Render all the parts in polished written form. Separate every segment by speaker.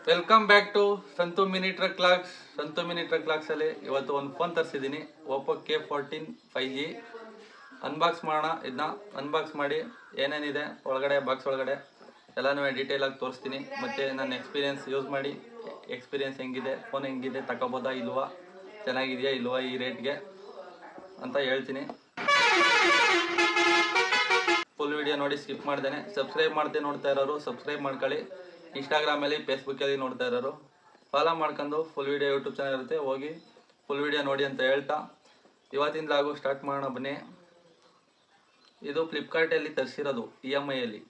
Speaker 1: Welcome back to Santu mini truck logs. Santu mini truck logs ಅಲ್ಲಿ ಇವತ್ತು ಒಂದು phone ತರಿಸಿದ್ದೀನಿ, Oppo K14 5G. Unbox ಮಾಡೋಣ. ಇದನ್ನ ಅನ್ಬಾಕ್ಸ್ ಮಾಡಿ ಏನೇನಿದೆ ಒಳಗಡೆ, ಬಾಕ್ಸ್ ಒಳಗಡೆ ಎಲ್ಲನೂ ಡೀಟೇಲ್ ಆಗಿ ತೋರಿಸ್ತೀನಿ. ಮತ್ತು ನನ್ನ ಎಕ್ಸ್ಪೀರಿಯೆನ್ಸ್ ಯೂಸ್ ಮಾಡಿ ಎಕ್ಸ್ಪೀರಿಯೆನ್ಸ್ ಹೆಂಗಿದೆ, ಫೋನ್ ಹೆಂಗಿದೆ, ತಗೋಬೋದಾ ಇಲ್ವಾ, ಚೆನ್ನಾಗಿದೆಯಾ ಇಲ್ವಾ ಈ ರೇಟ್ಗೆ ಅಂತ ಹೇಳ್ತೀನಿ. ಫುಲ್ ವಿಡಿಯೋ ನೋಡಿ ಸ್ಕಿಪ್ ಮಾಡ್ದೇನೆ. ಸಬ್ಸ್ಕ್ರೈಬ್ ಮಾಡ್ದೆ ನೋಡ್ತಾ ಇರೋರು ಸಬ್ಸ್ಕ್ರೈಬ್ ಮಾಡ್ಕೊಳ್ಳಿ. ಇನ್ಸ್ಟಾಗ್ರಾಮಲ್ಲಿ ಫೇಸ್ಬುಕ್ಕಲ್ಲಿ ನೋಡ್ತಾ ಇರೋರು ಫಾಲೋ ಮಾಡ್ಕೊಂಡು ಫುಲ್ ವಿಡಿಯೋ ಯೂಟ್ಯೂಬ್ ಚಾನಲ್ ಇರುತ್ತೆ, ಹೋಗಿ ಫುಲ್ ವಿಡಿಯೋ ನೋಡಿ ಅಂತ ಹೇಳ್ತಾ ಇವತ್ತಿಂದ ಲಾಗು ಸ್ಟಾರ್ಟ್ ಮಾಡೋಣ ಬನ್ನಿ. ಇದು ಫ್ಲಿಪ್ಕಾರ್ಟಲ್ಲಿ ತರಿಸಿರೋದು EMI ಅಲ್ಲಿ.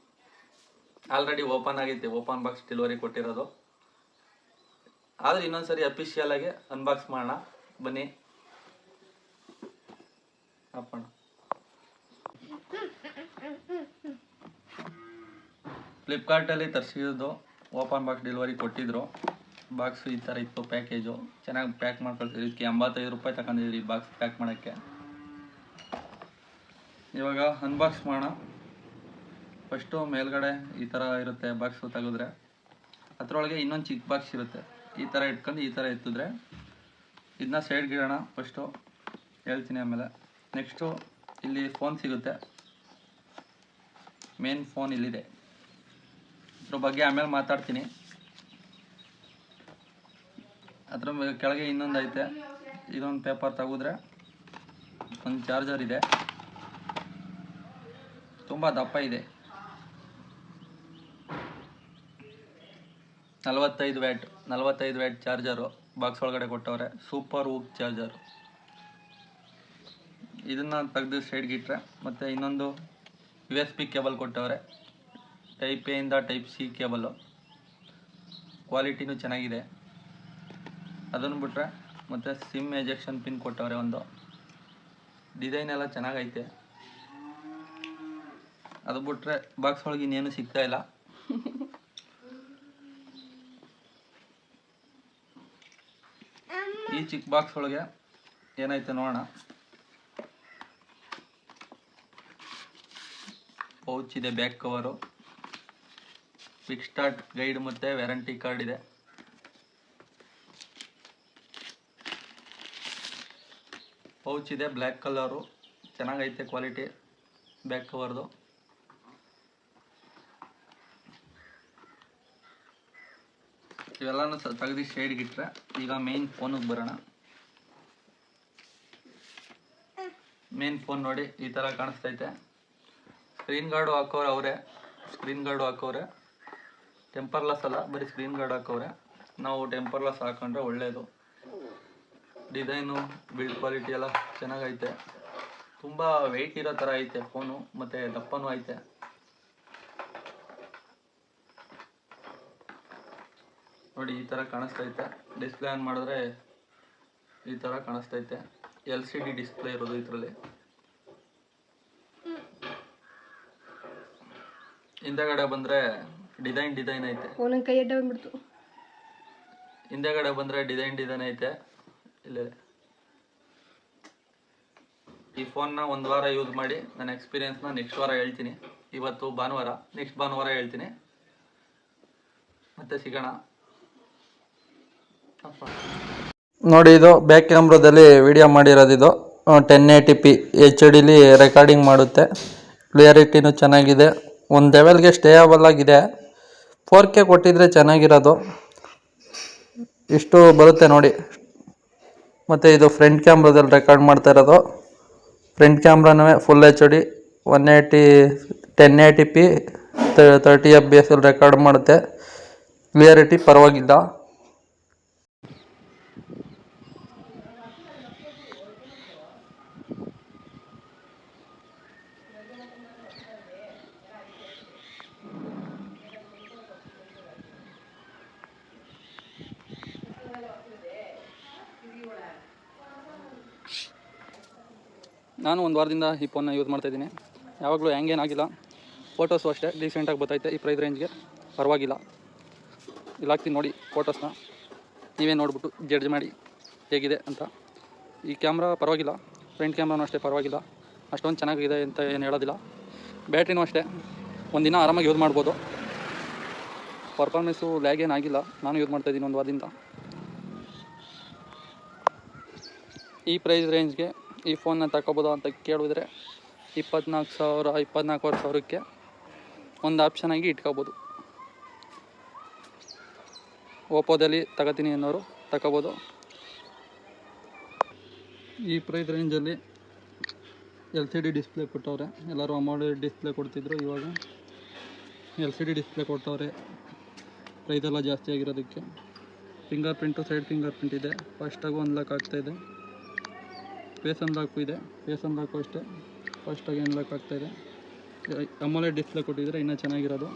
Speaker 1: ಆಲ್ರೆಡಿ ಓಪನ್ ಆಗೈತೆ, ಓಪನ್ ಬಾಕ್ಸ್ ಡೆಲಿವರಿ ಕೊಟ್ಟಿರೋದು. ಆದರೆ ಇನ್ನೊಂದ್ಸರಿ ಅಫಿಷಿಯಲ್ ಆಗಿ ಅನ್ಬಾಕ್ಸ್ ಮಾಡೋಣ ಬನ್ನಿ. ಅಪ್ಪಣ ಫ್ಲಿಪ್ಕಾರ್ಟಲ್ಲಿ ತರಿಸಿರೋದು, ಓಪನ್ ಬಾಕ್ಸ್ ಡೆಲಿವರಿ ಕೊಟ್ಟಿದ್ರು. ಬಾಕ್ಸು ಈ ಥರ ಇತ್ತು, ಪ್ಯಾಕೇಜು ಚೆನ್ನಾಗಿ ಪ್ಯಾಕ್ ಮಾಡ್ಕೊಳ್ತೀವಿ. ಇದಕ್ಕೆ 85 ರೂಪಾಯಿ ತಗೊಂಡಿದ್ರಿ ಬಾಕ್ಸ್ ಪ್ಯಾಕ್ ಮಾಡೋಕ್ಕೆ. ಇವಾಗ ಅನ್ಬಾಕ್ಸ್ ಮಾಡೋಣ. ಫಸ್ಟು ಮೇಲ್ಗಡೆ ಈ ಥರ ಇರುತ್ತೆ ಬಾಕ್ಸು ತೆಗೆದ್ರೆ, ಅದರೊಳಗೆ ಇನ್ನೊಂದು ಚಿಕ್ಕ ಬಾಕ್ಸ್ ಇರುತ್ತೆ. ಈ ಥರ ಇಟ್ಕೊಂಡು ಈ ಥರ ಎತ್ತಿದ್ರೆ ಇದನ್ನ ಸೈಡ್ಗೆ ಇಡೋಣ. ಫಸ್ಟು ಹೇಳ್ತೀನಿ ಆಮೇಲೆ. ನೆಕ್ಸ್ಟು ಇಲ್ಲಿ ಫೋನ್ ಸಿಗುತ್ತೆ, ಮೇನ್ ಫೋನ್ ಇಲ್ಲಿದೆ. ಅದ್ರ ಬಗ್ಗೆ ಆಮೇಲೆ ಮಾತಾಡ್ತೀನಿ. ಅದ್ರ ಕೆಳಗೆ ಇನ್ನೊಂದು ಐತೆ, ಇದೊಂದು ಪೇಪರ್ ತೆಗೆದ್ರೆ ಒಂದು ಚಾರ್ಜರ್ ಇದೆ, ತುಂಬ ದಪ್ಪ ಇದೆ. 45 ವ್ಯಾಟ್ ಚಾರ್ಜರು ಬಾಕ್ಸ್ ಒಳಗಡೆ ಕೊಟ್ಟವ್ರೆ. Super VOOC charger. ಇದನ್ನು ತೆಗೆದು ಸೈಡ್ಗೆ ಇಟ್ಟರೆ, ಮತ್ತು ಇನ್ನೊಂದು USB ಕೇಬಲ್ ಕೊಟ್ಟವ್ರೆ. ಟೈಪ್ ಎ ಇಂದ ಟೈಪ್ C ಕೇಬಲ್ಲು, ಕ್ವಾಲಿಟಿನೂ ಚೆನ್ನಾಗಿದೆ. ಅದನ್ನು ಬಿಟ್ಟರೆ ಮತ್ತು ಸಿಮ್ ಎಜೆಕ್ಷನ್ ಪಿನ್ ಕೊಟ್ಟವ್ರೆ ಒಂದು. ಡಿಸೈನ್ ಎಲ್ಲ ಚೆನ್ನಾಗೈತೆ. ಅದು ಬಿಟ್ಟರೆ ಬಾಕ್ಸ್ ಒಳಗೆ ಇನ್ನೇನು ಸಿಗ್ತಾ ಇಲ್ಲ. ಈ ಚಿಕ್ಕ ಬಾಕ್ಸ್ ಒಳಗೆ ಏನೈತೆ ನೋಡೋಣ. ಪೌಚ್ ಇದೆ, back cover, quick start guide ಮತ್ತು ವ್ಯಾರಂಟಿ ಕಾರ್ಡ್ ಇದೆ. ಪೌಚ್ ಇದೆ, ಬ್ಲ್ಯಾಕ್ ಕಲರು, ಚೆನ್ನಾಗೈತೆ ಕ್ವಾಲಿಟಿ ಬ್ಯಾಕ್ ಕವರ್ದು. ಇವೆಲ್ಲನೂ ತೆಗೆದು ಸೈಡ್ಗಿಟ್ರೆ ಈಗ ಮೇನ್ ಫೋನಿಗೆ ಬರೋಣ. ಮೇನ್ ಫೋನ್ ನೋಡಿ ಈ ಥರ ಕಾಣಿಸ್ತೈತೆ. ಸ್ಕ್ರೀನ್ ಗಾರ್ಡು ಹಾಕೋರೆ ಅವರೇ, ಟೆಂಪರ್ಲೆಸ್ ಅಲ್ಲ, ಬರೀ ಸ್ಕ್ರೀನ್ ಗಾರ್ಡ್ ಹಾಕೋರೆ. ನಾವು ಟೆಂಪರ್ಲೆಸ್ ಹಾಕೊಂಡ್ರೆ ಒಳ್ಳೆಯದು. ಡಿಸೈನು, ಬಿಲ್ಡ್ ಕ್ವಾಲಿಟಿ ಎಲ್ಲ ಚೆನ್ನಾಗೈತೆ. ತುಂಬ ವೆಯ್ಟ್ ಇರೋ ಥರ ಐತೆ ಫೋನು, ಮತ್ತು ದಪ್ಪನೂ ಐತೆ. ನೋಡಿ ಈ ಥರ ಕಾಣಿಸ್ತೈತೆ. ಡಿಸ್ಪ್ಲೇ ಆನ್ ಮಾಡಿದ್ರೆ ಈ ಥರ ಕಾಣಿಸ್ತೈತೆ. LCD ಡಿಸ್ಪ್ಲೇ ಇರೋದು ಇದರಲ್ಲಿ. ಹಿಂದೆಗಡೆ ಬಂದರೆ ಡಿಸೈನ್ ಐತೆ. ಹಿಂದೆಗಡೆ ಬಂದರೆ ಡಿಸೈನ್ ಐತೆ. ಇಲ್ಲೇ ಈ ಫೋನ್ನ ಒಂದು ವಾರ ಯೂಸ್ ಮಾಡಿ ನನ್ನ ಎಕ್ಸ್ಪೀರಿಯೆನ್ಸ್ನ ನೆಕ್ಸ್ಟ್ ವಾರ ಹೇಳ್ತೀನಿ. ಇವತ್ತು ಭಾನುವಾರ, ನೆಕ್ಸ್ಟ್ ಭಾನುವಾರ ಹೇಳ್ತೀನಿ. ಮತ್ತೆ ಸಿಗೋಣ. ನೋಡಿ, ಇದು ಬ್ಯಾಕ್ ಕ್ಯಾಮ್ರಾದಲ್ಲಿ ವಿಡಿಯೋ ಮಾಡಿರೋದು. ಇದು 1080p HD ರೆಕಾರ್ಡಿಂಗ್ ಮಾಡುತ್ತೆ. ಕ್ಲಿಯರಿಟಿನೂ ಚೆನ್ನಾಗಿದೆ. ಒಂದು ಲೆವೆಲ್ಗೆ ಸ್ಟೇಯಬಲ್ ಆಗಿದೆ. 4K ಕೊಟ್ಟಿದ್ರೆ ಚೆನ್ನಾಗಿರೋದು. ಇಷ್ಟು ಬರುತ್ತೆ ನೋಡಿ. ಮತ್ತು ಇದು ಫ್ರಂಟ್ ಕ್ಯಾಮ್ರಾದಲ್ಲಿ ರೆಕಾರ್ಡ್ ಮಾಡ್ತಾ ಇರೋದು. ಫ್ರಂಟ್ ಕ್ಯಾಮ್ರಾನೂ full HD 1080p 30 fps record ಮಾಡುತ್ತೆ. ಕ್ಲಿಯರಿಟಿ ಪರವಾಗಿಲ್ಲ. ನಾನು ಒಂದು ವಾರದಿಂದ ಈ ಫೋನ್ನ ಯೂಸ್ ಮಾಡ್ತಾಯಿದ್ದೀನಿ. ಯಾವಾಗಲೂ ಹ್ಯಾಂಗೇನಾಗಿಲ್ಲ. ಫೋಟೋಸು ಅಷ್ಟೇ ಡೀಸೆಂಟಾಗಿ ಬರ್ತೈತೆ. ಈ ಪ್ರೈಸ್ ರೇಂಜ್ಗೆ ಪರವಾಗಿಲ್ಲ. ಇಲ್ಲಿ ಹಾಕ್ತೀನಿ ನೋಡಿ ಫೋಟೋಸ್ನ, ನೀವೇ ನೋಡಿಬಿಟ್ಟು ಜಡ್ಜ್ ಮಾಡಿ ಹೇಗಿದೆ ಅಂತ. ಈ ಕ್ಯಾಮ್ರಾ ಪರವಾಗಿಲ್ಲ, ಫ್ರಂಟ್ ಕ್ಯಾಮ್ರಾನೂ ಅಷ್ಟೇ ಪರವಾಗಿಲ್ಲ. ಅಷ್ಟೊಂದು ಚೆನ್ನಾಗಿದೆ ಅಂತ ಏನು ಹೇಳೋದಿಲ್ಲ. ಬ್ಯಾಟ್ರಿನೂ ಅಷ್ಟೇ, ಒಂದಿನ ಆರಾಮಾಗಿ ಯೂಸ್ ಮಾಡ್ಬೋದು.
Speaker 2: ಪರ್ಫಾರ್ಮೆನ್ಸು ಲ್ಯಾಗ್ ಏನಾಗಿಲ್ಲ, ನಾನು ಯೂಸ್ ಮಾಡ್ತಾಯಿದ್ದೀನಿ ಒಂದು ವಾರದಿಂದ. ಈ ಪ್ರೈಸ್ ರೇಂಜ್ಗೆ ಈ ಫೋನ್ನ ತಗೋಬೋದು ಅಂತ ಕೇಳಿದ್ರೆ 24,000 ಒಂದು ಆಪ್ಷನಾಗಿ ಇಟ್ಕೋಬೋದು. ಓಪೋದಲ್ಲಿ ತಗೋತೀನಿ ಅನ್ನೋರು ತಗೋಬೋದು. ಈ ಪ್ರೈಸ್ ರೇಂಜಲ್ಲಿ LCD ಡಿಸ್ಪ್ಲೇ ಕೊಟ್ಟವ್ರೆ. ಎಲ್ಲರೂ ಅಮೋಲೆಡ್ ಡಿಸ್ಪ್ಲೇ ಕೊಡ್ತಿದ್ರು, ಇವಾಗ LCD ಡಿಸ್ಪ್ಲೇ ಕೊಡ್ತವ್ರೆ. ಪ್ರೈಸೆಲ್ಲ ಜಾಸ್ತಿ ಆಗಿರೋದಕ್ಕೆ. Fingerprint, side fingerprint ಇದೆ. ಫಾಸ್ಟಾಗಿ ಅನ್ಲಾಕ್ ಆಗ್ತಾಯಿದೆ. ಫೇಸ್ ಅನ್ಲಾಕು ಇದೆ. ಫೇಸ್ ಅನ್ಲಾಕು ಅಷ್ಟೇ ಫಾಸ್ಟಾಗಿ ಅನ್ಲಾಕ್ ಆಗ್ತಾಯಿದೆ. ಅಮೋಲೆಡ್ ಡಿಸ್ಪ್ಲೇ ಕೊಟ್ಟಿದ್ರೆ ಇನ್ನೂ ಚೆನ್ನಾಗಿರೋದು.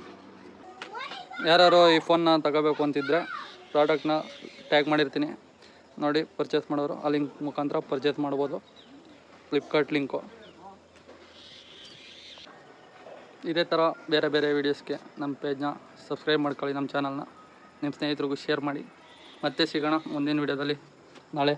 Speaker 2: ಯಾರು ಈ ಫೋನ್ನ ತಗೋಬೇಕು ಅಂತಿದ್ರೆ ಪ್ರಾಡಕ್ಟ್ನ ಟ್ಯಾಗ್ ಮಾಡಿರ್ತೀನಿ, ನೋಡಿ ಪರ್ಚೇಸ್ ಮಾಡೋರು ಆ ಲಿಂಕ್ ಮುಖಾಂತರ ಪರ್ಚೇಸ್ ಮಾಡ್ಬೋದು. ಫ್ಲಿಪ್ಕಾರ್ಟ್ ಲಿಂಕು. ಇದೇ ಥರ ಬೇರೆ ಬೇರೆ ವೀಡಿಯೋಸ್ಗೆ ನಮ್ಮ ಪೇಜ್ನ ಸಬ್ಸ್ಕ್ರೈಬ್ ಮಾಡ್ಕೊಳ್ಳಿ, ನಮ್ಮ ಚಾನಲ್ನ ನಿಮ್ಮ ಸ್ನೇಹಿತರಿಗೂ ಶೇರ್ ಮಾಡಿ. ಮತ್ತೆ ಸಿಗೋಣ ಮುಂದಿನ ವೀಡಿಯೋದಲ್ಲಿ ನಾಳೆ.